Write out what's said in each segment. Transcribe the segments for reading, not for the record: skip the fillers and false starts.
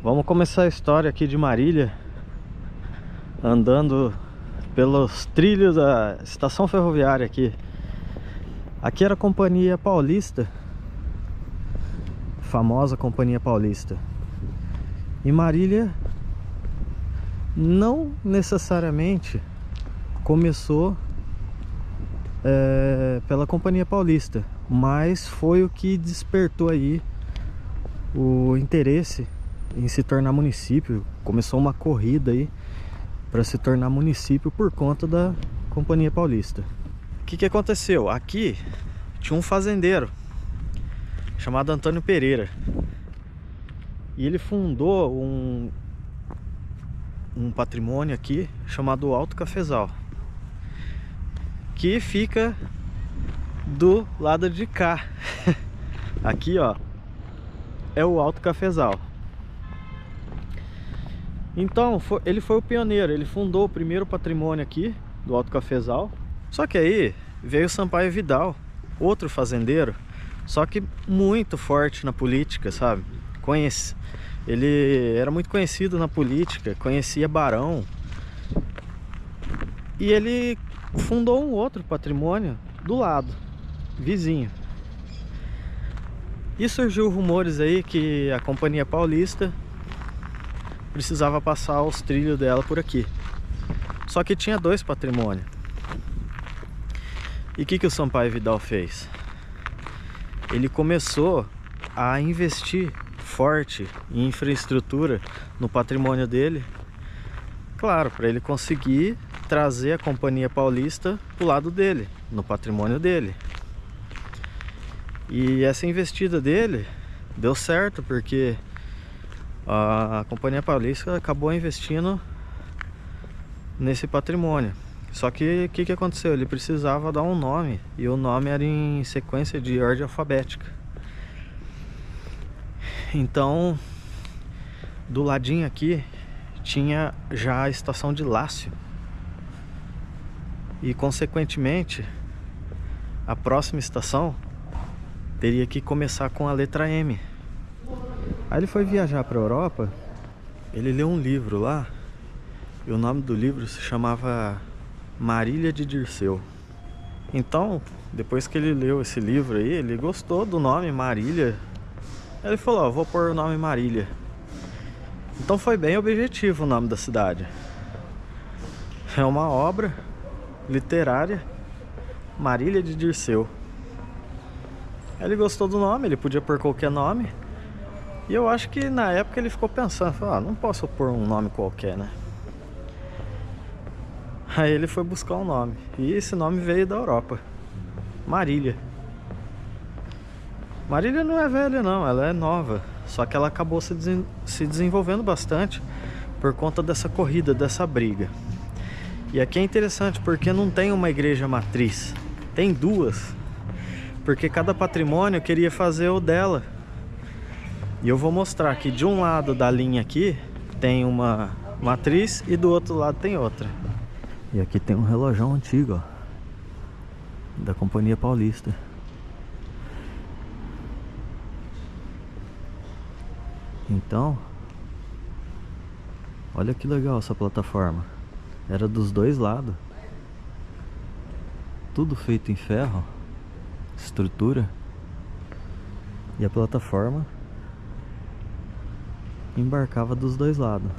Vamos começar a história aqui de Marília, andando pelos trilhos da estação ferroviária aqui. Aqui era a Companhia Paulista, famosa Companhia Paulista. E Marília não necessariamente começou pela Companhia Paulista, mas foi o que despertou aí o interesse em se tornar município. Começou uma corrida aí para se tornar município por conta da Companhia Paulista. O que aconteceu? Aqui tinha um fazendeiro chamado Antônio Pereira, e ele fundou um patrimônio aqui chamado Alto Cafezal, que fica do lado de cá. Aqui, ó, é o Alto Cafezal. Então, ele foi o pioneiro, ele fundou o primeiro patrimônio aqui do Alto Cafezal. Só que aí veio o Sampaio Vidal, outro fazendeiro, só que muito forte na política, sabe? Ele era muito conhecido na política, conhecia barão. E ele fundou um outro patrimônio do lado, vizinho. E surgiu rumores aí que a Companhia Paulista precisava passar os trilhos dela por aqui. Só que tinha dois patrimônios. E o que o Sampaio Vidal fez? Ele começou a investir forte em infraestrutura no patrimônio dele, claro, para ele conseguir trazer a Companhia Paulista pro lado dele, no patrimônio dele. E essa investida dele deu certo, porque a Companhia Paulista acabou investindo nesse patrimônio. Só que o que aconteceu? Ele precisava dar um nome, e o nome era em sequência de ordem alfabética. Então, do ladinho aqui tinha já a estação de Lácio, e consequentemente a próxima estação teria que começar com a letra M. Aí ele foi viajar para a Europa, ele leu um livro lá, e o nome do livro se chamava Marília de Dirceu. Então, depois que ele leu esse livro aí, ele gostou do nome Marília. Aí ele falou, ó, vou pôr o nome Marília. Então foi bem objetivo o nome da cidade. É uma obra literária, Marília de Dirceu. Aí ele gostou do nome, ele podia pôr qualquer nome. E eu acho que na época ele ficou pensando, falou, ah, não posso pôr um nome qualquer, né? Aí ele foi buscar um nome, e esse nome veio da Europa, Marília. Marília não é velha não, ela é nova, só que ela acabou se desenvolvendo bastante por conta dessa corrida, dessa briga. E aqui é interessante porque não tem uma igreja matriz, tem duas, porque cada patrimônio queria fazer o dela. E eu vou mostrar que de um lado da linha aqui tem uma matriz e do outro lado tem outra. E aqui tem um relógio antigo, ó, da Companhia Paulista. Então, olha que legal essa plataforma. Era dos dois lados. Tudo feito em ferro, estrutura. E a plataforma embarcava dos dois lados.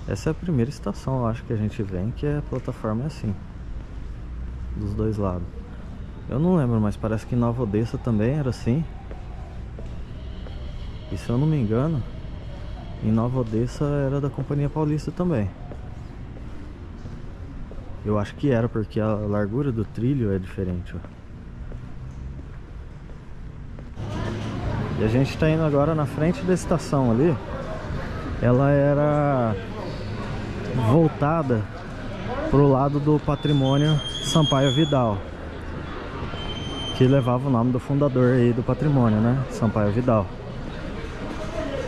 Essa é a primeira estação, eu acho, que a gente vem, que a plataforma é assim, dos dois lados. Eu não lembro, mas parece que em Nova Odessa também era assim. E se eu não me engano, em Nova Odessa era da Companhia Paulista também. Eu acho que era, porque a largura do trilho é diferente, ó. E a gente tá indo agora na frente da estação ali. Ela era voltada pro lado do patrimônio Sampaio Vidal, que levava o nome do fundador aí do patrimônio, né? Sampaio Vidal.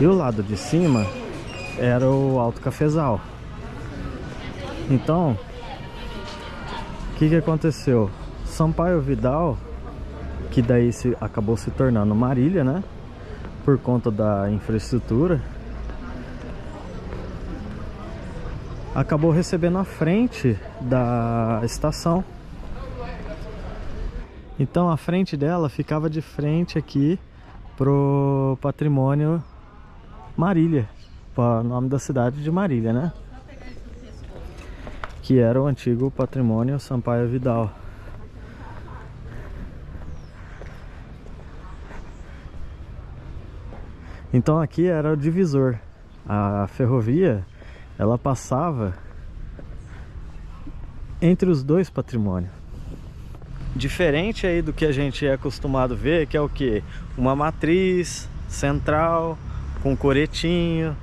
E o lado de cima era o Alto Cafezal. Então, o que aconteceu? Sampaio Vidal, que daí acabou se tornando Marília, né? por conta da infraestrutura, acabou recebendo a frente da estação. Então a frente dela ficava de frente aqui pro patrimônio Marília, o nome da cidade de Marília, né? Que era o antigo patrimônio Sampaio Vidal. Então aqui era o divisor. A ferrovia, ela passava entre os dois patrimônios. Diferente aí do que a gente é acostumado a ver, que é o que? Uma matriz central, com coretinho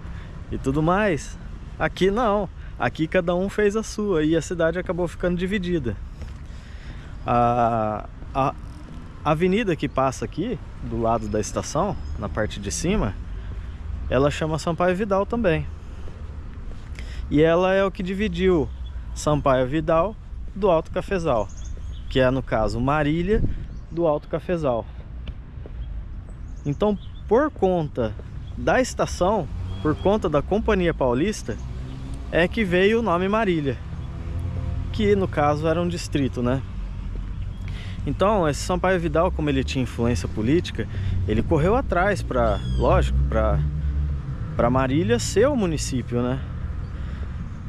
e tudo mais. Aqui não. Aqui cada um fez a sua e a cidade acabou ficando dividida. A avenida que passa aqui, do lado da estação, na parte de cima, ela chama Sampaio Vidal também. E ela é o que dividiu Sampaio Vidal do Alto Cafezal, que é, no caso, Marília do Alto Cafezal. Então, por conta da estação, por conta da Companhia Paulista, é que veio o nome Marília, que no caso era um distrito, né? Então, esse Sampaio Vidal, como ele tinha influência política, ele correu atrás para, lógico, para Marília ser o município, né?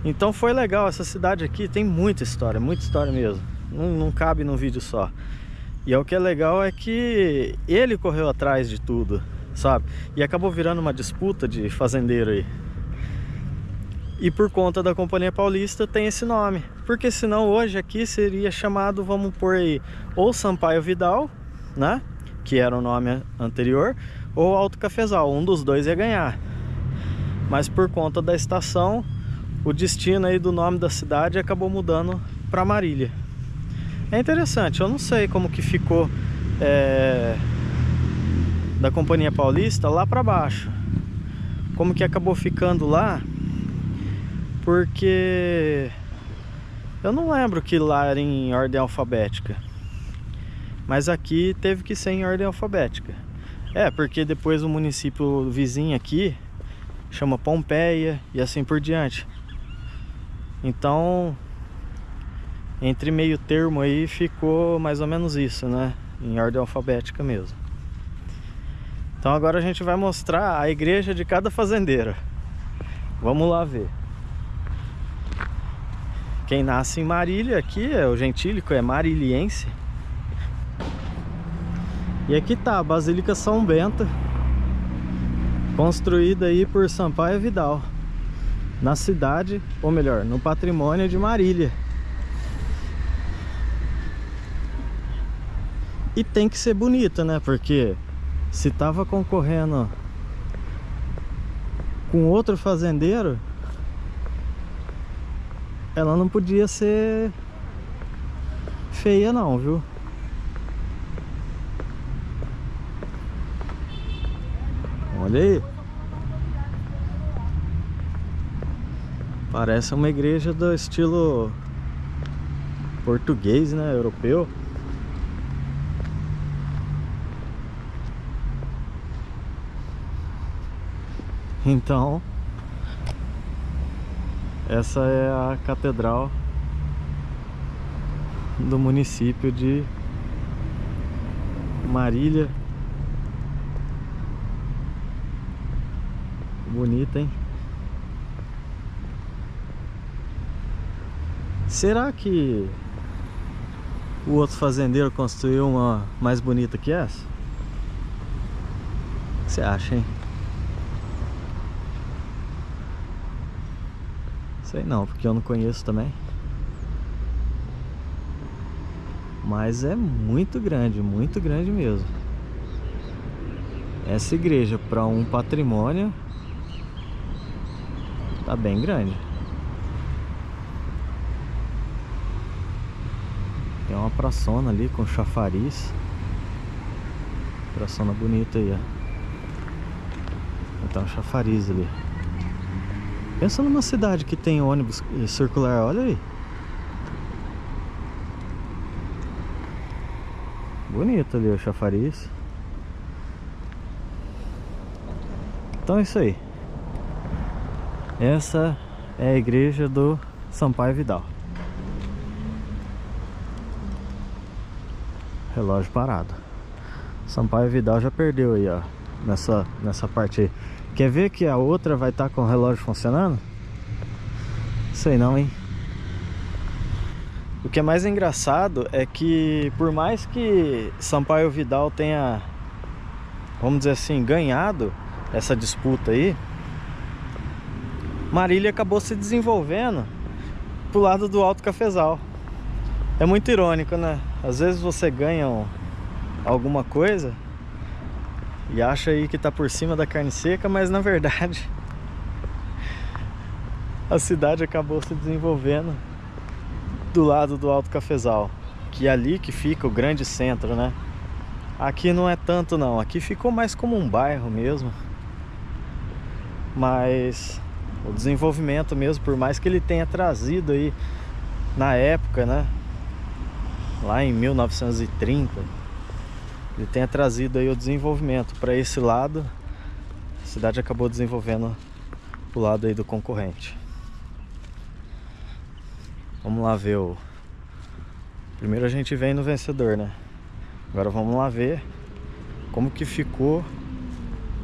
Então foi legal. Essa cidade aqui tem muita história mesmo. Não cabe num vídeo só. E o que é legal é que ele correu atrás de tudo, sabe? E acabou virando uma disputa de fazendeiro aí. E por conta da Companhia Paulista tem esse nome. Porque senão hoje aqui seria chamado, vamos pôr aí, ou Sampaio Vidal, né? Que era o nome anterior, ou Alto Cafezal. Um dos dois ia ganhar. Mas por conta da estação, o destino aí do nome da cidade acabou mudando para Marília. É interessante, eu não sei como que ficou da Companhia Paulista lá para baixo. Como que acabou ficando lá, porque eu não lembro que lá era em ordem alfabética. Mas aqui teve que ser em ordem alfabética. Porque depois o município vizinho aqui chama Pompeia e assim por diante. Então, entre meio termo aí ficou mais ou menos isso, né? Em ordem alfabética mesmo. Então agora a gente vai mostrar a igreja de cada fazendeiro. Vamos lá ver. Quem nasce em Marília aqui é o gentílico, é mariliense. E aqui tá a Basílica São Bento, construída aí por Sampaio Vidal, na cidade, ou melhor, no patrimônio de Marília. E tem que ser bonita, né? Porque se tava concorrendo com outro fazendeiro, ela não podia ser feia não, viu? Olha aí. Parece uma igreja do estilo português, né? Europeu. Então, essa é a catedral do município de Marília. Bonita, hein? Será que o outro fazendeiro construiu uma mais bonita que essa? O que você acha, hein? Sei não, porque eu não conheço também. Mas é muito grande mesmo. Essa igreja para um patrimônio tá bem grande. Tem uma praçona ali com chafariz. Praçona bonita aí, ó. Então, chafariz ali. Pensa numa cidade que tem ônibus circular, olha aí. Bonito ali o chafariz. Então é isso aí. Essa é a igreja do Sampaio Vidal. Relógio parado. Sampaio Vidal já perdeu aí, ó. Nessa parte aí. Quer ver que a outra vai estar com o relógio funcionando? Sei não, hein? O que é mais engraçado é que, por mais que Sampaio Vidal tenha, vamos dizer assim, ganhado essa disputa aí, Marília acabou se desenvolvendo pro lado do Alto Cafezal. É muito irônico, né? Às vezes você ganha alguma coisa e acha aí que tá por cima da carne seca, mas na verdade a cidade acabou se desenvolvendo do lado do Alto Cafezal, que é ali que fica o grande centro, né? Aqui não é tanto não, aqui ficou mais como um bairro mesmo. Mas o desenvolvimento mesmo, por mais que ele tenha trazido aí na época, né, lá em 1930, ele tenha trazido aí o desenvolvimento para esse lado, a cidade acabou desenvolvendo o lado aí do concorrente. Vamos lá ver o... Primeiro a gente vem no vencedor, né? Agora vamos lá ver como que ficou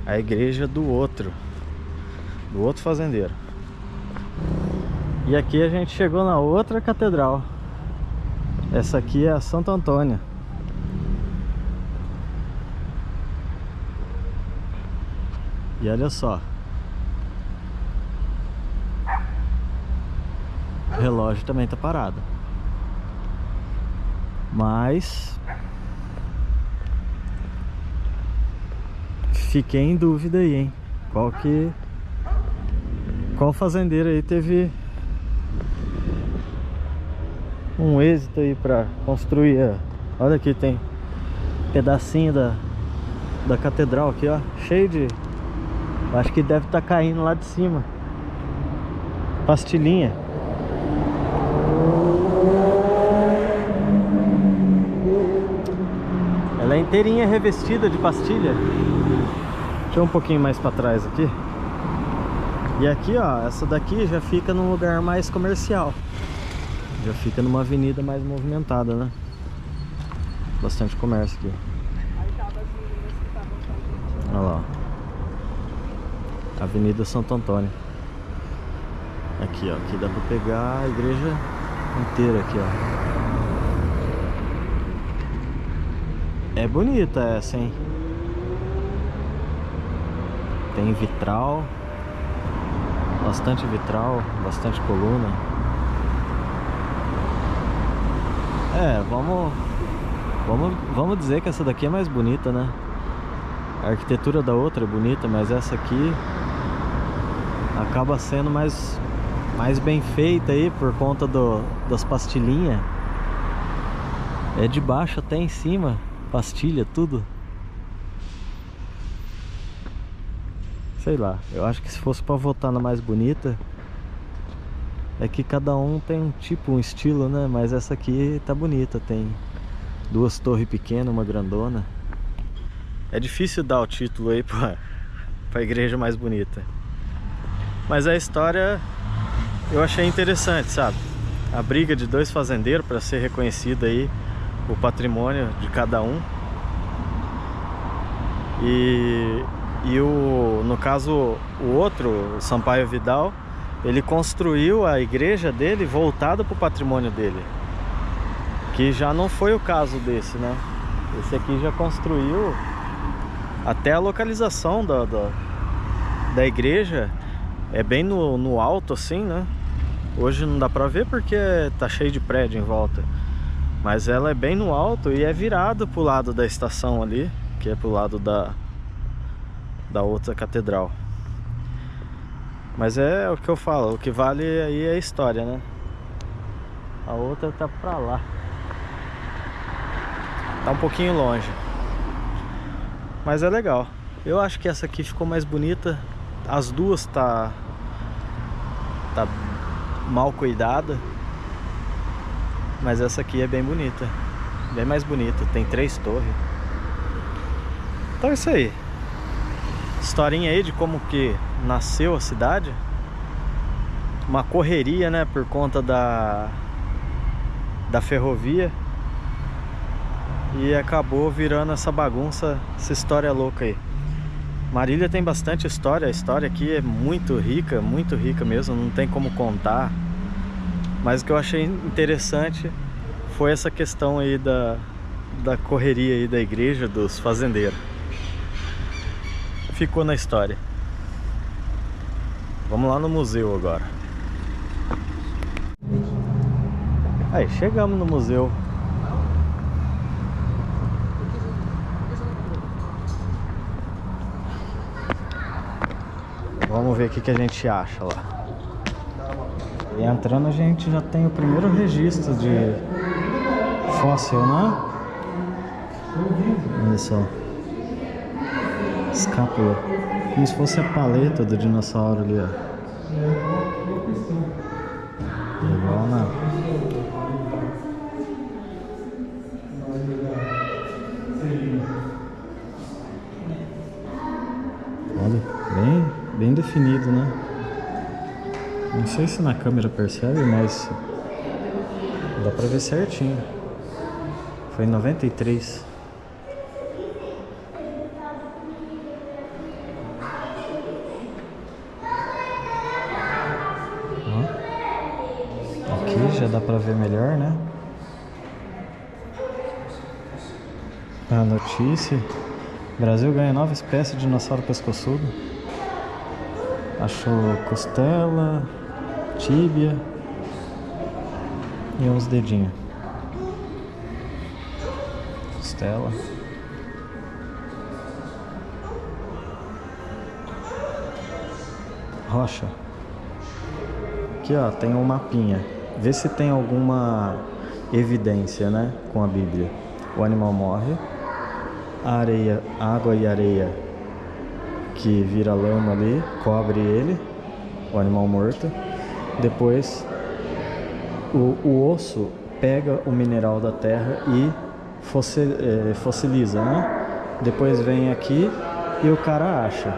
a igreja do outro fazendeiro. E aqui a gente chegou na outra catedral. Essa aqui é a Santo Antônio. E olha só, o relógio também tá parado, mas fiquei em dúvida aí, hein? Qual fazendeiro aí teve um êxito aí pra construir olha aqui, tem pedacinho da catedral aqui, ó, cheio de... Acho que deve estar caindo lá de cima. Pastilhinha. Ela é inteirinha revestida de pastilha. Deixa eu um pouquinho mais para trás aqui. E aqui, ó, essa daqui já fica num lugar mais comercial. Já fica numa avenida mais movimentada, né? Bastante comércio aqui. Olha lá. Avenida Santo Antônio. Aqui, ó, aqui dá pra pegar a igreja inteira aqui, ó. É bonita essa, hein? Tem vitral, bastante vitral, bastante coluna. É, vamos dizer que essa daqui é mais bonita, né? A arquitetura da outra é bonita, mas essa aqui acaba sendo mais bem feita aí por conta das pastilhinhas. É de baixo até em cima, pastilha, tudo. Sei lá, eu acho que se fosse pra votar na mais bonita, é que cada um tem um tipo, um estilo, né? Mas essa aqui tá bonita, tem duas torres pequenas, uma grandona. É difícil dar o título aí pra igreja mais bonita. Mas a história eu achei interessante, sabe? A briga de dois fazendeiros para ser reconhecido aí o patrimônio de cada um. E no caso, o outro, o Sampaio Vidal, ele construiu a igreja dele voltada para o patrimônio dele. Que já não foi o caso desse, né? Esse aqui já construiu até a localização da igreja. É bem no alto assim, né? Hoje não dá pra ver porque tá cheio de prédio em volta. Mas ela é bem no alto e é virado pro lado da estação ali, que é pro lado da outra catedral. Mas é o que eu falo, o que vale aí é a história, né? A outra tá pra lá. Tá um pouquinho longe. Mas é legal. Eu acho que essa aqui ficou mais bonita. As duas tá mal cuidada, mas essa aqui é bem bonita, bem mais bonita, tem 3 torres. Então é isso aí. Historinha aí de como que nasceu a cidade. Uma correria, né, por conta da ferrovia. E acabou virando essa bagunça, essa história louca aí. Marília tem bastante história. A história aqui é muito rica mesmo, não tem como contar. Mas o que eu achei interessante foi essa questão aí da correria aí da igreja, dos fazendeiros. Ficou na história. Vamos lá no museu agora. Aí, chegamos no museu. Vamos ver o que a gente acha lá. E entrando a gente já tem o primeiro registro de fóssil, né? Olha só. Escápula. Como se fosse a paleta do dinossauro ali, ó. Legal, né? Olha, bem definido, né? Não sei se na câmera percebe, mas dá pra ver certinho. Foi em 93. Aqui já dá pra ver melhor, né? A notícia: Brasil ganha nova espécie de dinossauro pescoçudo. Achou costela, tíbia e uns dedinhos. Costela. Rocha. Aqui, ó, tem um mapinha. Vê se tem alguma evidência, né, com a Bíblia. O animal morre. A areia, água e areia que vira lama ali, cobre ele, o animal morto. Depois o osso pega o mineral da terra e fossiliza, né? Depois vem aqui e o cara acha.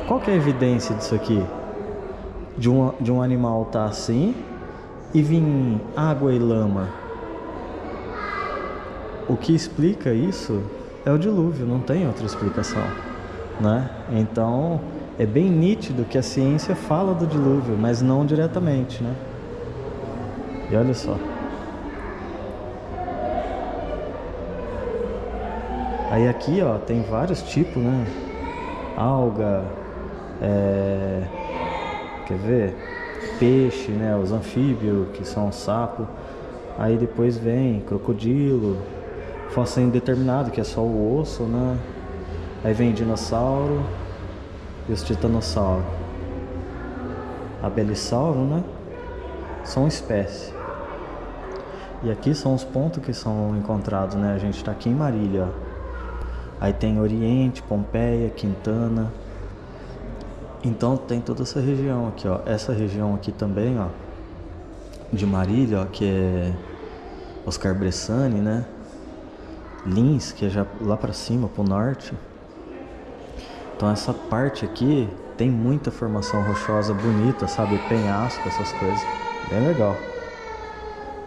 Qual que é a evidência disso aqui? De um animal tá assim e vir água e lama. O que explica isso é o dilúvio, não tem outra explicação, né? Então é bem nítido que a ciência fala do dilúvio, mas não diretamente, né? E olha só. Aí aqui, ó, tem vários tipos, né? Alga, quer ver? Peixe, né? Os anfíbios, que são sapo. Aí depois vem crocodilo, fóssil indeterminado, que é só o osso, né? Aí vem dinossauro e os titanossauros. Abelisauro, né? São espécies. E aqui são os pontos que são encontrados, né? A gente está aqui em Marília, ó. Aí tem Oriente, Pompeia, Quintana. Então tem toda essa região aqui, ó. Essa região aqui também, ó, de Marília, ó, que é Oscar Bressani, né? Lins, que é já lá pra cima, pro norte. Então essa parte aqui tem muita formação rochosa bonita, sabe? Penhasco, essas coisas. Bem legal.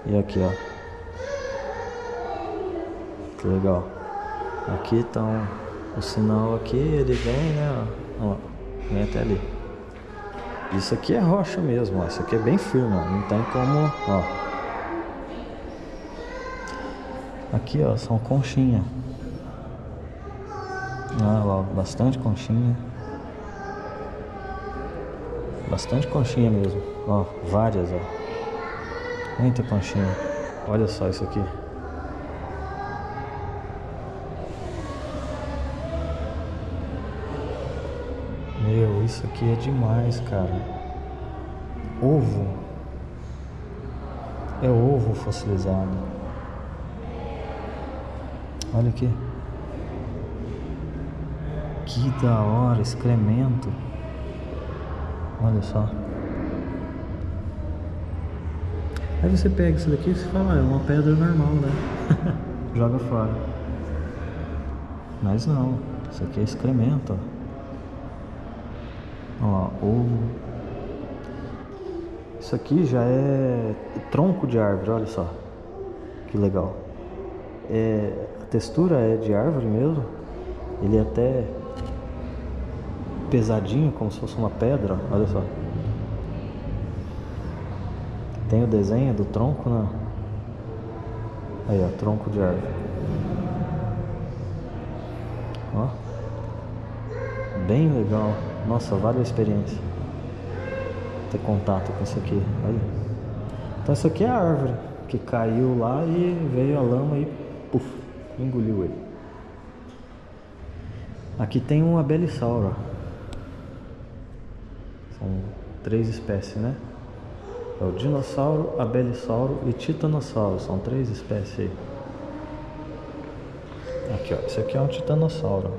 E aqui, ó. Que legal. Aqui então o sinal aqui, ele vem, né? Ó, vem até ali. Isso aqui é rocha mesmo, ó. Isso aqui é bem firme, ó. Não tem como, ó. Aqui, ó, são conchinha. Ah, lá, bastante conchinha. Bastante conchinha mesmo. Ó, várias, ó. Muita conchinha. Olha só isso aqui. Meu, isso aqui é demais, cara. Ovo. É ovo fossilizado. Olha aqui. Que da hora, excremento. Olha só. Aí você pega isso daqui e você fala, ah, é uma pedra normal, né? Joga fora. Mas não, isso aqui é excremento, ó. Ó, isso aqui já é tronco de árvore, olha só. Que legal. A textura é de árvore mesmo. Ele é até pesadinho, como se fosse uma pedra, olha só. Tem o desenho do tronco, né? Aí, ó, tronco de árvore. Ó. Bem legal. Nossa, vale a experiência ter contato com isso aqui. Olha. Então isso aqui é a árvore que caiu lá e veio a lama e puf, engoliu ele. Aqui tem um abelisauro. São 3 espécies, né? É o dinossauro, abelisauro e titanossauro. São 3 espécies aí. Aqui, ó. Esse aqui é um titanossauro.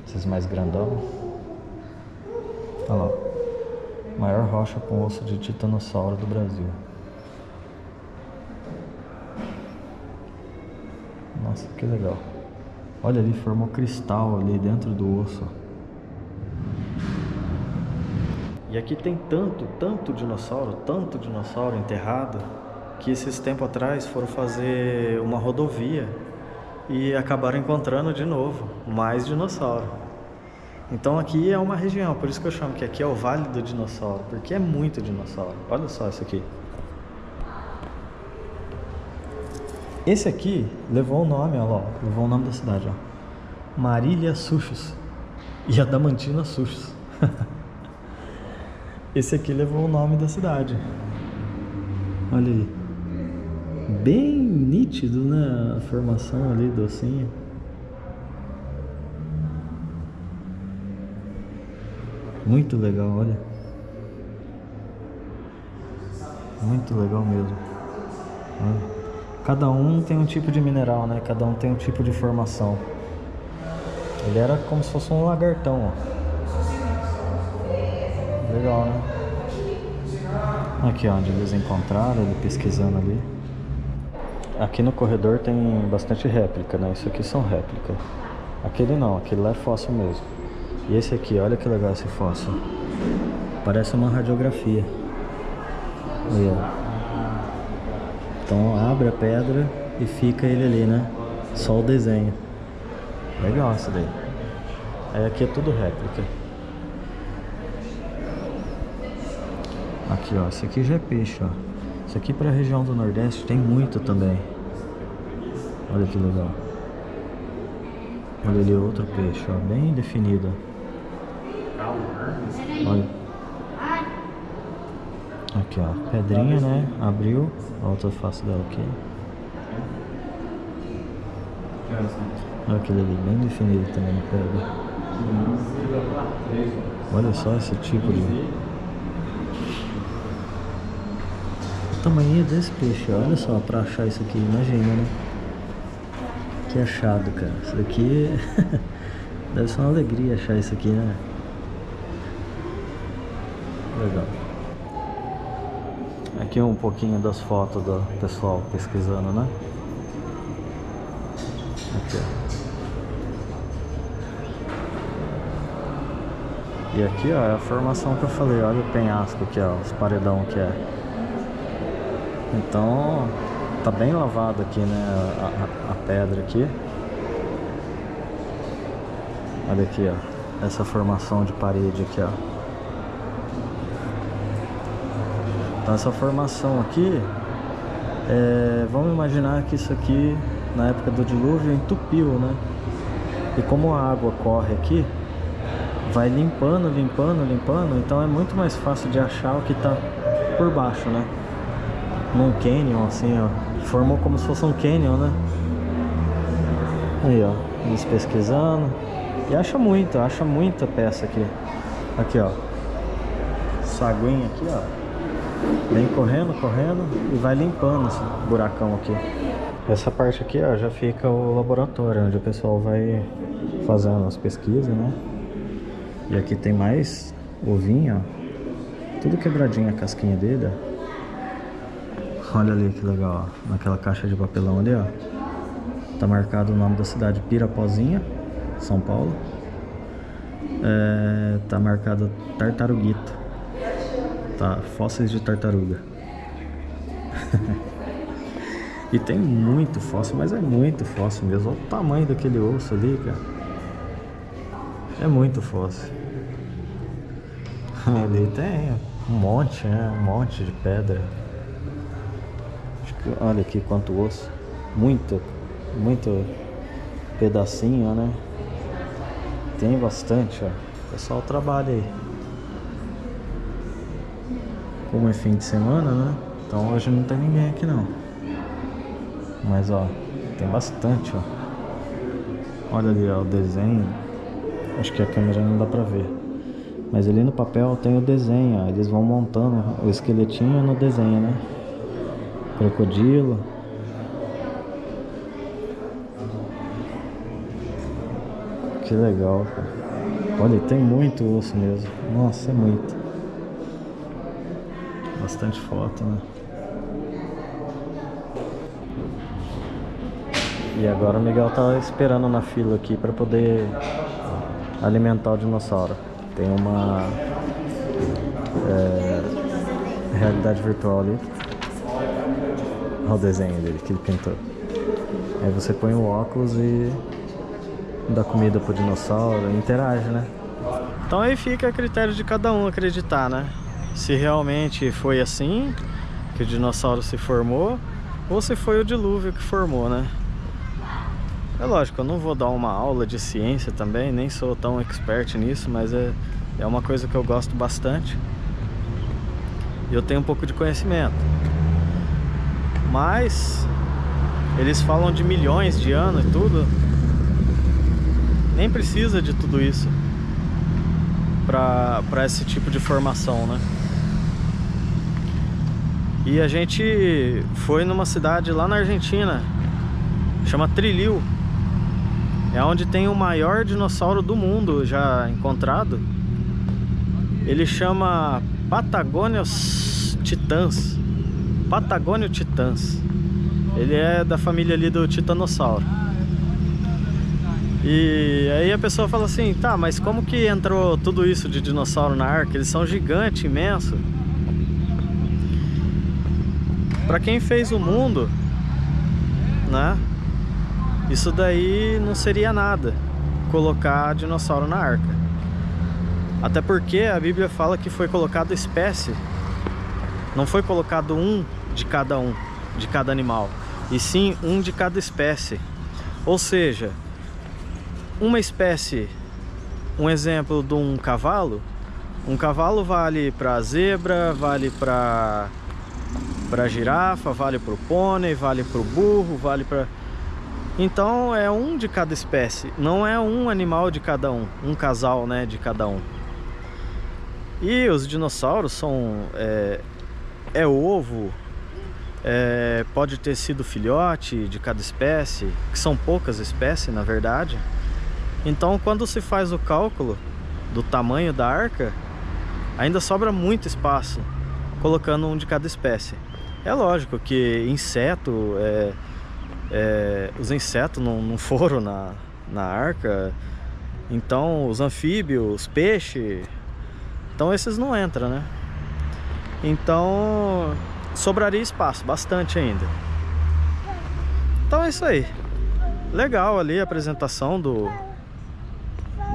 Esses mais grandão. Olha lá. Maior rocha com osso de titanossauro do Brasil. Nossa, que legal. Olha ali, formou cristal ali dentro do osso. E aqui tem tanto dinossauro enterrado, que esses tempos atrás foram fazer uma rodovia e acabaram encontrando de novo mais dinossauro. Então aqui é uma região, por isso que eu chamo que aqui é o Vale do Dinossauro, porque é muito dinossauro. Olha só isso aqui. Esse aqui levou o nome, olha lá, levou o nome da cidade, ó. Marília Suchos e Adamantina Suchos. Esse aqui levou o nome da cidade. Olha aí. Bem nítido, né? A formação ali do ossinho. Muito legal, olha. Muito legal mesmo. Olha. Cada um tem um tipo de mineral, né? Cada um tem um tipo de formação. Ele era como se fosse um lagartão, ó. Legal, né? Aqui onde eles encontraram, ele pesquisando ali. Aqui no corredor tem bastante réplica, né? Isso aqui são réplicas. Aquele não, aquele lá é fóssil mesmo. E esse aqui, olha que legal esse fóssil. Parece uma radiografia. Aí, ó. Então abre a pedra e fica ele ali, né? Só o desenho. Legal isso daí. Aí aqui é tudo réplica. Aqui, ó, esse aqui já é peixe, ó. Isso aqui para a região do Nordeste tem muito também. Olha que legal. Olha ali outro peixe, ó, bem definido. Olha. Aqui, ó, pedrinha, né? Abriu. A outra face dela aqui. Olha aquele ali, bem definido também na pedra. Olha só esse tipo de... O tamanho desse peixe, olha só, pra achar isso aqui, imagina, né? Que achado, cara. Isso daqui deve ser uma alegria achar isso aqui, né? Legal. Aqui um pouquinho das fotos do pessoal pesquisando, né? Aqui, ó. E aqui, ó, é a formação que eu falei. Olha o penhasco aqui, ó, os paredão que é. Então, tá bem lavado aqui, né, a pedra aqui. Olha aqui, ó, essa formação de parede aqui, ó. Então essa formação aqui, vamos imaginar que isso aqui, na época do dilúvio, entupiu, né? E como a água corre aqui, vai limpando, então é muito mais fácil de achar o que tá por baixo, né? Num canyon, assim, ó. Formou como se fosse um canyon, né? Aí, ó. Eles pesquisando. E acha muita peça aqui. Aqui, ó. Saguinha aqui, ó. Vem correndo e vai limpando esse buracão aqui. Essa parte aqui, ó, já fica o laboratório, onde o pessoal vai fazendo as pesquisas, né? E aqui tem mais ovinho, ó. Tudo quebradinho a casquinha dele, ó. Olha ali que legal, ó. Naquela caixa de papelão ali, ó. Tá marcado o nome da cidade, Pirapozinha, São Paulo. Tá marcado tartaruguito. Tá, fósseis de tartaruga. E tem muito fóssil, mas é muito fóssil mesmo. Olha o tamanho daquele osso ali, cara. É muito fóssil. Ali tem um monte, né? Um monte de pedra. Acho que, olha aqui quanto osso. Muito pedacinho, né? Tem bastante, ó. O pessoal trabalha aí. Como é fim de semana, né? Então hoje não tem ninguém aqui não. Mas ó, tem bastante, ó. Olha ali, ó, o desenho. Acho que a câmera não dá pra ver. Mas ali no papel tem o desenho, ó. Eles vão montando o esqueletinho no desenho, né? Crocodilo. Que legal, cara. Olha, tem muito osso mesmo. Nossa, é muito. Bastante foto, né? E agora o Miguel tá esperando na fila aqui para poder alimentar o dinossauro. Tem uma realidade virtual ali. Olha o desenho dele que ele pintou. Aí você põe o óculos e dá comida pro dinossauro e interage, né? Então aí fica a critério de cada um acreditar, né? Se realmente foi assim que o dinossauro se formou ou se foi o dilúvio que formou, né? É lógico, eu não vou dar uma aula de ciência também, nem sou tão expert nisso, mas é uma coisa que eu gosto bastante. E eu tenho um pouco de conhecimento. Mas eles falam de milhões de anos e tudo. Nem precisa de tudo isso para esse tipo de formação, né? E a gente foi numa cidade lá na Argentina, chama Trilil. É onde tem o maior dinossauro do mundo já encontrado. Ele chama Patagonius titans. Patagonius titans. Ele é da família ali do titanossauro. E aí a pessoa fala assim, tá, mas como que entrou tudo isso de dinossauro na arca? Eles são gigantes, imensos. Pra quem fez o mundo, né? Isso daí não seria nada, colocar dinossauro na arca. Até porque a Bíblia fala que foi colocado espécie. Não foi colocado um, de cada animal. E sim um de cada espécie. Ou seja, uma espécie, um exemplo de um cavalo vale para zebra, vale para girafa, vale para o pônei, vale para o burro, vale para... Então é um de cada espécie, não é um animal de cada um casal, né, de cada um. E os dinossauros são ovo, pode ter sido filhote de cada espécie, que são poucas espécies na verdade. Então quando se faz o cálculo do tamanho da arca, ainda sobra muito espaço colocando um de cada espécie. É lógico que inseto, os insetos não foram na arca. Então os anfíbios, os peixes, então esses não entram, né? Então sobraria espaço, bastante ainda. Então é isso aí. Legal ali a apresentação do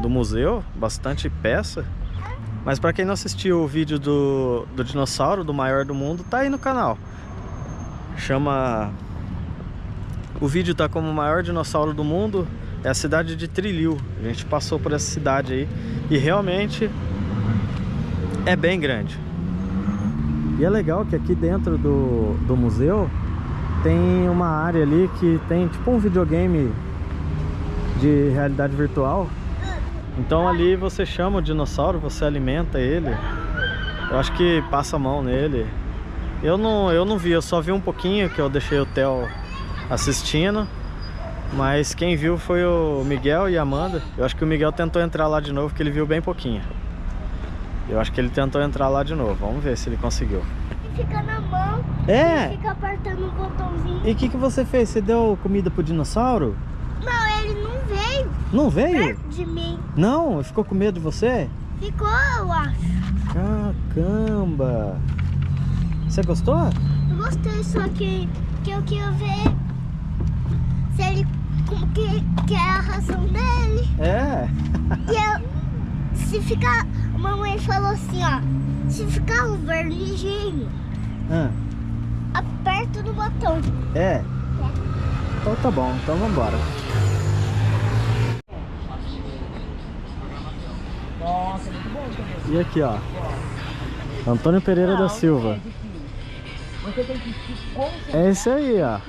museu, bastante peça. Mas para quem não assistiu o vídeo do dinossauro, do maior do mundo, tá aí no canal. O vídeo tá como o maior dinossauro do mundo. É a cidade de Trilil. A gente passou por essa cidade aí e realmente é bem grande. E é legal que aqui dentro do museu tem uma área ali que tem tipo um videogame de realidade virtual. Então ali você chama o dinossauro, você alimenta ele. Eu acho que passa a mão nele. Eu não vi, eu só vi um pouquinho, que eu deixei o Theo assistindo. Mas quem viu foi o Miguel e a Amanda. Eu acho que o Miguel tentou entrar lá de novo, porque ele viu bem pouquinho. Eu acho que ele tentou entrar lá de novo. Vamos ver se ele conseguiu. Fica na mão, fica apertando o botãozinho. E o que você fez? Você deu comida pro dinossauro? Não, ele não veio. Não veio? Perto de mim. Não? Ficou com medo de você? Ficou, eu acho. Caramba! Você gostou? Eu gostei, só que eu queria ver se ele, como que é a razão dele. É. Se ficar, a mamãe falou assim, ó, se ficar um verniginho, aperta no botão. É? Então tá bom, então vambora. Nossa, muito bom também. E aqui, ó, Antônio Pereira da Silva. Você tem que se É esse aí, ó.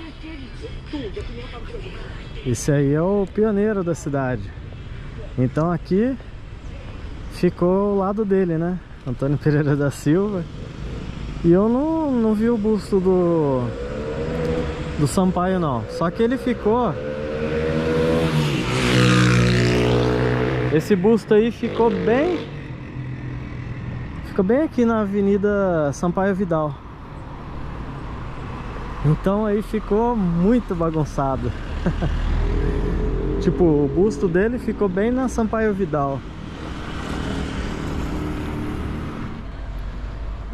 Esse aí é o pioneiro da cidade. Então aqui ficou o lado dele, né? Antônio Pereira da Silva. E eu não vi o busto do Sampaio, não. Só que ele ficou... Esse busto aí ficou bem... Fica bem aqui na Avenida Sampaio Vidal. Então aí ficou muito bagunçado. Tipo, o busto dele ficou bem na Sampaio Vidal.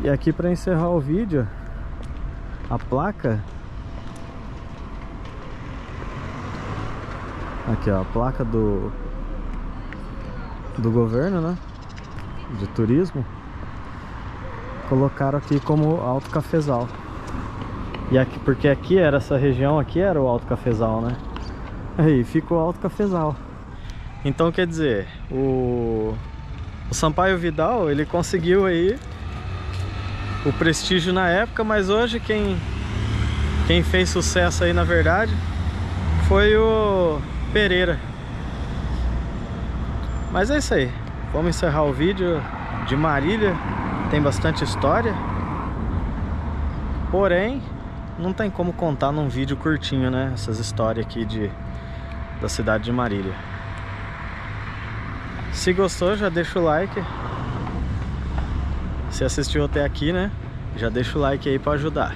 E aqui para encerrar o vídeo, a placa. Aqui, ó, a placa do governo, né? De turismo. Colocaram aqui como Alto Cafezal. E aqui, porque aqui era essa região, aqui era o Alto Cafezal, né? Aí ficou Alto Cafezal. Então quer dizer, o Sampaio Vidal, ele conseguiu aí o prestígio na época, mas hoje quem fez sucesso aí na verdade foi o Pereira. Mas é isso aí, vamos encerrar o vídeo de Marília. Tem bastante história, porém não tem como contar num vídeo curtinho, né? Essas histórias aqui da cidade de Marília. Se gostou, já deixa o like. Se assistiu até aqui, né? Já deixa o like aí pra ajudar.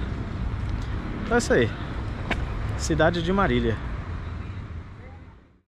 Então é isso aí. Cidade de Marília.